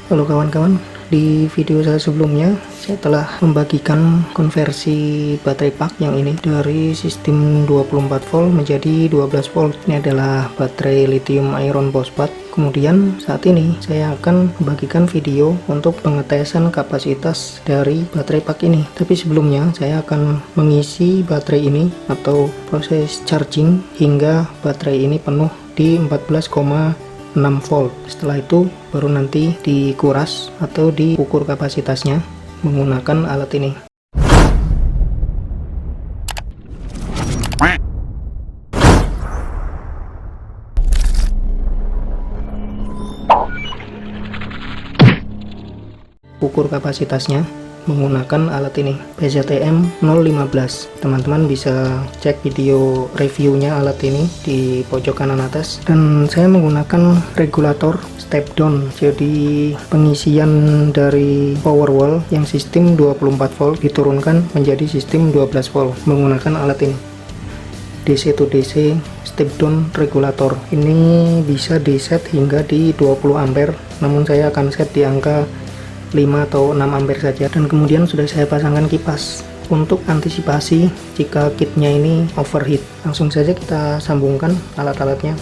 Halo kawan-kawan, di video saya sebelumnya saya telah membagikan konversi baterai pak yang ini dari sistem 24 volt menjadi 12 volt. Ini adalah baterai lithium iron phosphate. Kemudian saat ini saya akan membagikan video untuk pengetesan kapasitas dari baterai pak ini. Tapi sebelumnya saya akan mengisi baterai ini atau proses charging hingga baterai ini penuh di 14,6 volt. Setelah itu baru nanti dikuras atau diukur kapasitasnya menggunakan alat ini. Ukur kapasitasnya menggunakan alat ini, PZTM 015. Teman-teman bisa cek video reviewnya alat ini di pojok kanan atas. Dan saya menggunakan regulator step down, jadi pengisian dari power wall yang sistem 24 volt diturunkan menjadi sistem 12 volt menggunakan alat ini. DC to DC step down regulator ini bisa di set hingga di 20 ampere, namun saya akan set di angka 5 atau 6 ampere saja. Dan kemudian sudah saya pasangkan kipas untuk antisipasi jika kitnya ini overheat. Langsung saja kita sambungkan alat-alatnya.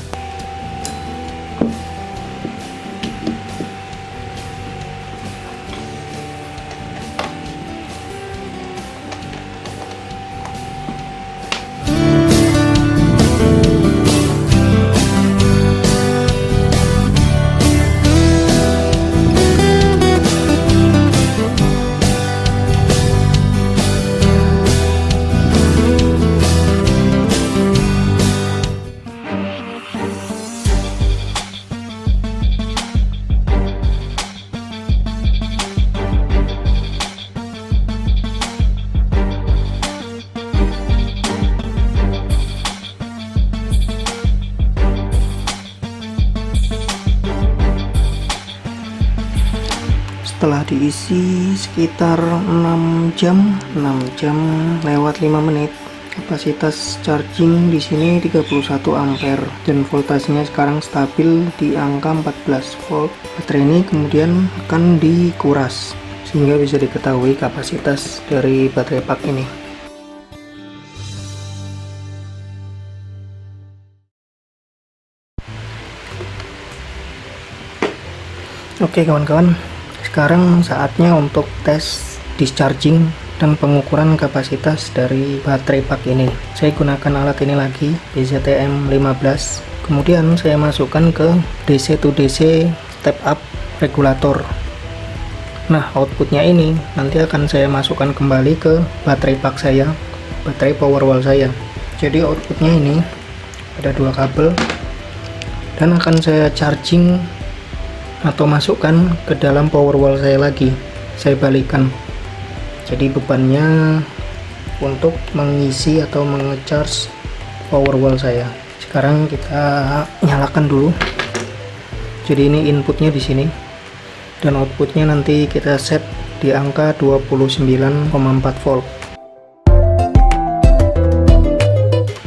Setelah diisi sekitar 6 jam lewat 5 menit, kapasitas charging di sini 31 ampere dan voltasenya sekarang stabil di angka 14 volt. Baterai ini kemudian akan dikuras sehingga bisa diketahui kapasitas dari baterai pak ini. Oke kawan-kawan, sekarang saatnya untuk tes discharging dan pengukuran kapasitas dari baterai pak ini. Saya gunakan alat ini lagi, PZTM 15. Kemudian saya masukkan ke DC to DC step up regulator. Nah, outputnya ini nanti akan saya masukkan kembali ke baterai pak saya, baterai power wall saya. Jadi outputnya ini ada dua kabel dan akan saya charging atau masukkan ke dalam power wall saya lagi. Saya balikan, jadi bebannya untuk mengisi atau mengecharge power wall saya. Sekarang kita nyalakan dulu. Jadi ini inputnya di sini dan outputnya nanti kita set di angka 29,4 volt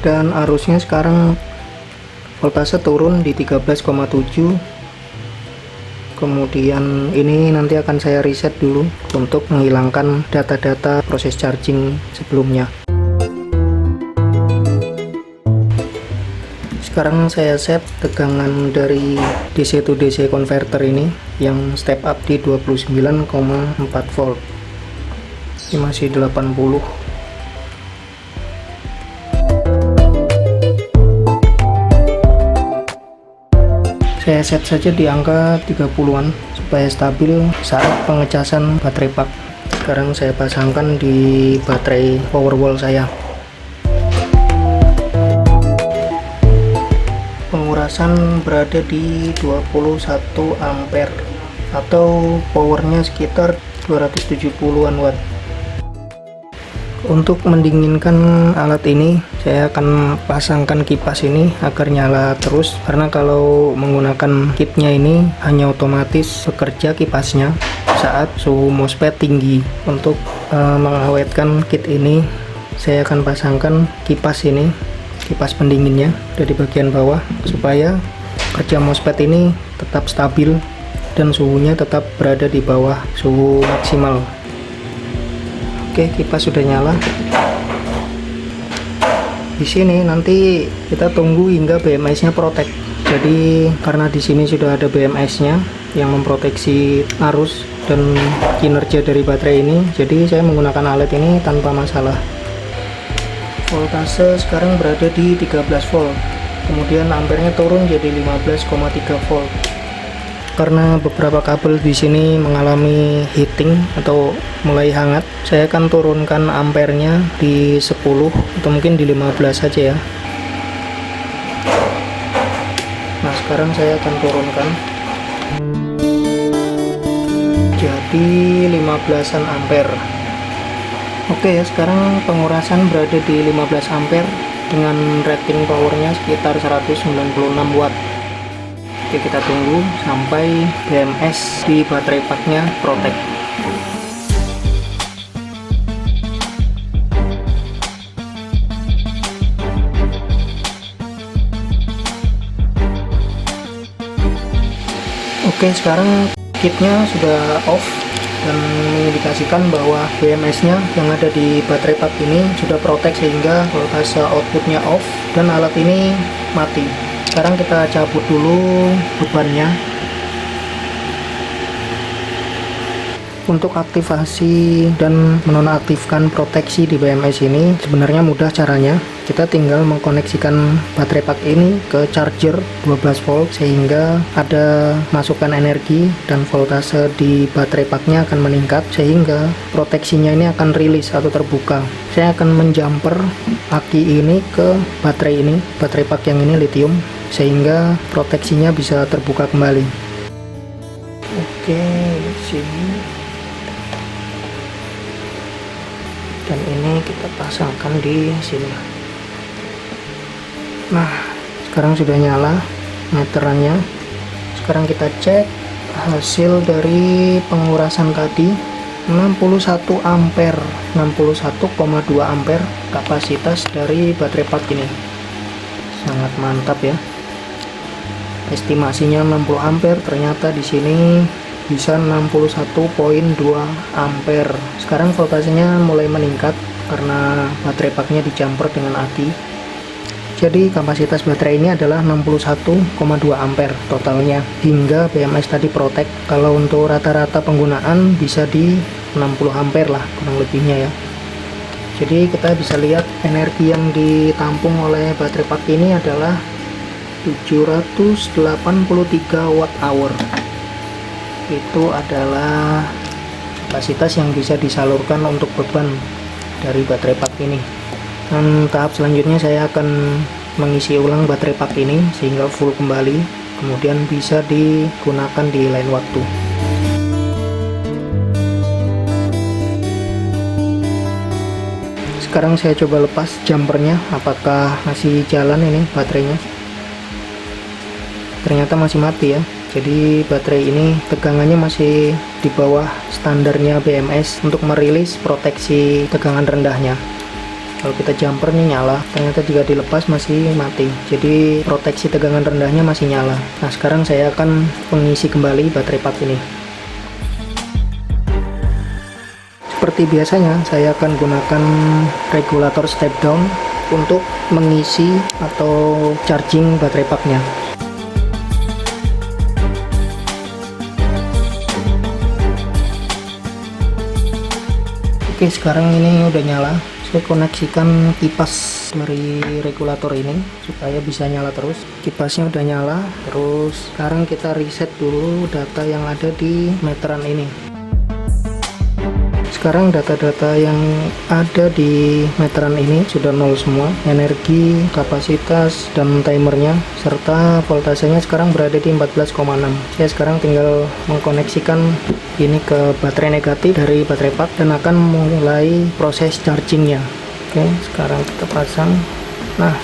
dan arusnya sekarang voltase turun di 13,7. Kemudian ini nanti akan saya reset dulu untuk menghilangkan data-data proses charging sebelumnya. Sekarang saya set tegangan dari DC to DC converter ini yang step up di 29,4 volt. Ini masih 80. Saya set saja di angka 30-an supaya stabil saat pengecasan baterai pak. Sekarang saya pasangkan di baterai power wall saya. Pengurasan berada di 21 ampere atau powernya sekitar 270-an watt. Untuk mendinginkan alat ini saya akan pasangkan kipas ini agar nyala terus, karena kalau menggunakan kitnya ini hanya otomatis bekerja kipasnya saat suhu MOSFET tinggi. Untuk mengawetkan kit ini saya akan pasangkan kipas ini, kipas pendinginnya dari bagian bawah supaya kerja MOSFET ini tetap stabil dan suhunya tetap berada di bawah suhu maksimal. Oke, kipas sudah nyala. Di sini nanti kita tunggu hingga BMS-nya protek. Jadi karena di sini sudah ada BMS-nya yang memproteksi arus dan kinerja dari baterai ini, jadi saya menggunakan alat ini tanpa masalah. Voltase sekarang berada di 13 volt. Kemudian ampernya turun jadi 15,3 volt. Karena beberapa kabel di sini mengalami heating atau mulai hangat, saya akan turunkan ampernya di 10 atau mungkin di 15 saja ya. Nah, sekarang saya akan turunkan jadi 15-an ampere. Oke ya, sekarang pengurasan berada di 15 ampere dengan rating powernya sekitar 196 watt. Oke, kita tunggu sampai BMS di baterai packnya protek. Oke, sekarang kitnya sudah off dan mengindikasikan bahwa BMS-nya yang ada di baterai pack ini sudah protek sehingga voltase outputnya off dan alat ini mati. Sekarang kita cabut dulu bebannya. Untuk aktivasi dan menonaktifkan proteksi di BMS ini sebenarnya mudah caranya. Kita tinggal mengkoneksikan baterai pack ini ke charger 12 volt sehingga ada masukan energi dan voltase di baterai packnya akan meningkat sehingga proteksinya ini akan rilis atau terbuka. Saya akan menjumper aki ini ke baterai ini, baterai pack yang ini lithium, sehingga proteksinya bisa terbuka kembali. Oke, sini. Dan ini kita pasangkan di sini. Nah, sekarang sudah nyala meterannya. Sekarang kita cek hasil dari pengurasan tadi. 61 ampere, 61,2 ampere kapasitas dari baterai pack ini. Sangat mantap ya. Estimasinya 60 ampere, ternyata di sini bisa 61,2 ampere. Sekarang voltasenya mulai meningkat karena baterai packnya dijumper dengan aki. Jadi kapasitas baterai ini adalah 61,2 ampere totalnya hingga BMS tadi protek. Kalau untuk rata-rata penggunaan bisa di 60 ampere lah kurang lebihnya ya. Jadi kita bisa lihat energi yang ditampung oleh baterai pack ini adalah 783 watt hour. Itu adalah kapasitas yang bisa disalurkan untuk beban dari baterai pack ini. Dan tahap selanjutnya saya akan mengisi ulang baterai pack ini sehingga full kembali, kemudian bisa digunakan di lain waktu. Sekarang saya coba lepas jumpernya, apakah masih jalan ini baterainya. Ternyata masih mati ya. Jadi baterai ini tegangannya masih di bawah standarnya BMS untuk merilis proteksi tegangan rendahnya. Kalau kita jumper nih nyala, ternyata jika dilepas masih mati. Jadi proteksi tegangan rendahnya masih nyala. Nah, sekarang saya akan mengisi kembali baterai pack ini. Seperti biasanya, saya akan gunakan regulator step down untuk mengisi atau charging baterai packnya. Oke, sekarang ini udah nyala. Saya koneksikan kipas dari regulator ini supaya bisa nyala terus. Kipasnya udah nyala. Terus sekarang kita reset dulu data yang ada di meteran ini. Sekarang data-data yang ada di meteran ini sudah nol semua. Energi, kapasitas, dan timernya serta voltasenya sekarang berada di 14,6. Saya sekarang tinggal mengkoneksikan ini ke baterai negatif dari baterai pack dan akan mulai proses chargingnya. Oke, sekarang kita pasang. Nah,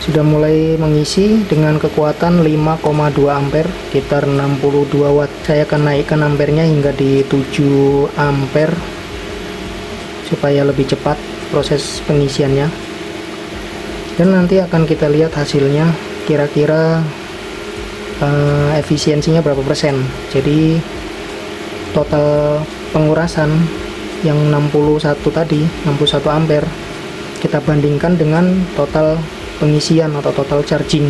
sudah mulai mengisi dengan kekuatan 5,2 ampere, sekitar 62 watt. Saya akan naikkan ampernya hingga di 7 ampere supaya lebih cepat proses pengisiannya. Dan nanti akan kita lihat hasilnya, kira-kira efisiensinya berapa persen. Jadi total pengurasan yang 61 tadi, 61 ampere, kita bandingkan dengan total pengisian atau total charging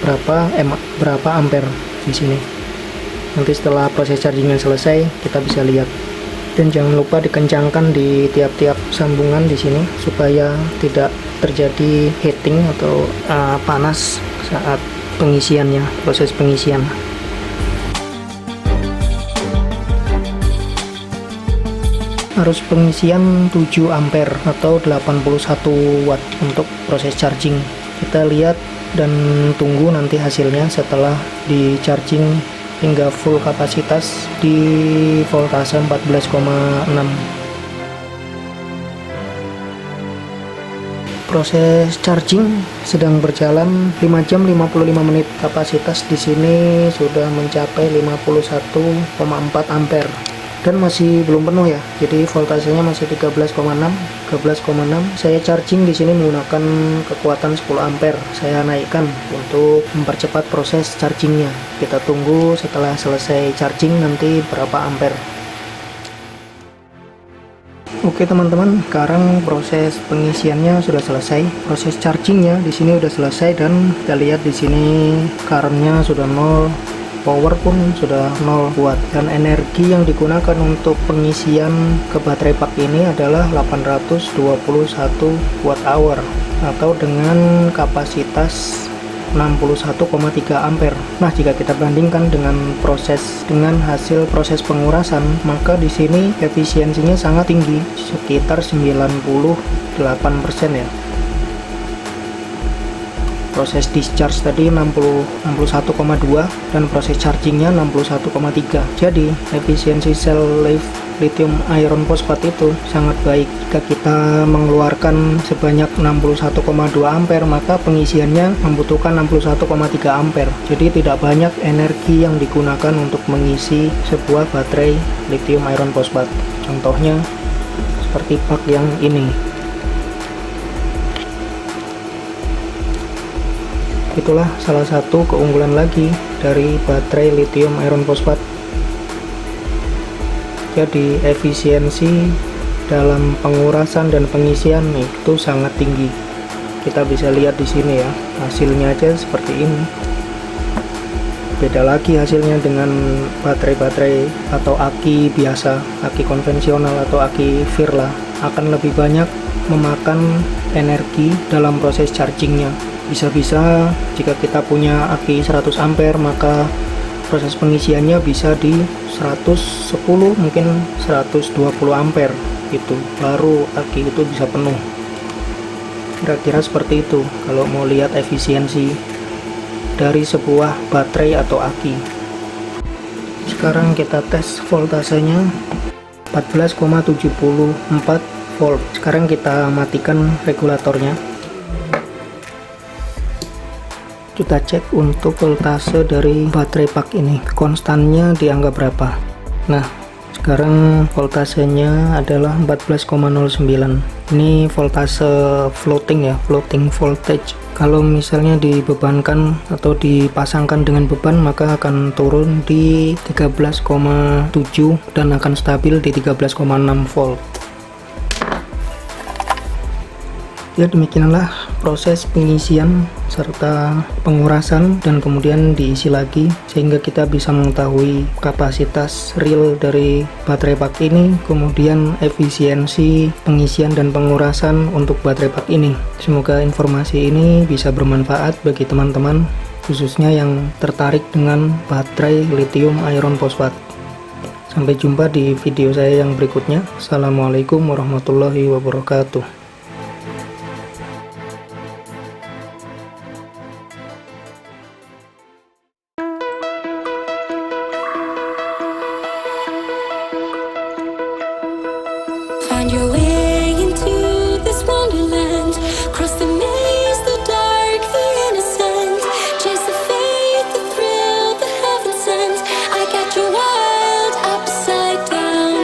berapa ampere di sini. Nanti setelah proses chargingnya selesai, kita bisa lihat. Dan jangan lupa dikencangkan di tiap-tiap sambungan di sini supaya tidak terjadi heating atau panas saat pengisiannya, proses pengisian. Arus pengisian 7 ampere atau 81 watt untuk proses charging. Kita lihat dan tunggu nanti hasilnya setelah di charging hingga full kapasitas di voltase 14,6. Proses charging sedang berjalan 5 jam 55 menit. Kapasitas di sini sudah mencapai 51,4 ampere dan masih belum penuh ya. Jadi voltasenya masih 13,6. Saya charging di sini menggunakan kekuatan 10 ampere. Saya naikkan untuk mempercepat proses chargingnya. Kita tunggu setelah selesai charging nanti berapa ampere. Oke teman-teman, sekarang proses pengisiannya sudah selesai. Proses chargingnya di sini sudah selesai dan kita lihat di sini currentnya sudah 0. Power pun sudah 0 watt, dan energi yang digunakan untuk pengisian ke baterai pak ini adalah 821 watt hour atau dengan kapasitas 61,3 ampere. Nah, jika kita bandingkan dengan hasil proses pengurasan, maka di sini efisiensinya sangat tinggi, sekitar 98% ya. Proses discharge tadi 61,2 dan proses chargingnya 61,3. Jadi efisiensi sel lithium iron phosphate itu sangat baik. Jika kita mengeluarkan sebanyak 61,2 ampere, maka pengisiannya membutuhkan 61,3 ampere. Jadi tidak banyak energi yang digunakan untuk mengisi sebuah baterai lithium iron phosphate. Contohnya seperti pak yang ini. Itulah salah satu keunggulan lagi dari baterai lithium iron phosphate. Jadi efisiensi dalam pengurasan dan pengisian itu sangat tinggi. Kita bisa lihat di sini ya, hasilnya aja seperti ini. Beda lagi hasilnya dengan baterai-baterai atau aki biasa, aki konvensional atau aki Firla, akan lebih banyak memakan energi dalam proses chargingnya. Bisa-bisa jika kita punya aki 100 ampere, maka proses pengisiannya bisa di 110 mungkin 120 ampere, itu baru aki itu bisa penuh. Kira-kira seperti itu kalau mau lihat efisiensi dari sebuah baterai atau aki. Sekarang kita tes voltasenya 14,74 volt. Sekarang kita matikan regulatornya. Kita cek untuk voltase dari baterai pak ini, konstannya di angka berapa. Nah, sekarang voltasenya adalah 14,09. Ini voltase floating ya, floating voltage. Kalau misalnya dibebankan atau dipasangkan dengan beban, maka akan turun di 13,7 dan akan stabil di 13,6 volt. Ya, demikianlah proses pengisian serta pengurasan dan kemudian diisi lagi sehingga kita bisa mengetahui kapasitas real dari baterai pak ini, kemudian efisiensi pengisian dan pengurasan untuk baterai pak ini. Semoga informasi ini bisa bermanfaat bagi teman-teman, khususnya yang tertarik dengan baterai lithium iron phosphate. Sampai jumpa di video saya yang berikutnya. Assalamualaikum warahmatullahi wabarakatuh. Find your way into this wonderland. Cross the maze, the dark, the innocent. Chase the faith, the thrill, the heaven sent. I got you wild, upside down.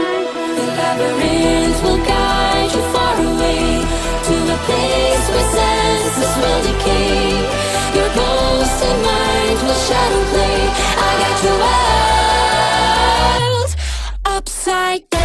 The labyrinth will guide you far away to a place where senses will decay. Your ghost and mind will shadow play. I got your world upside down.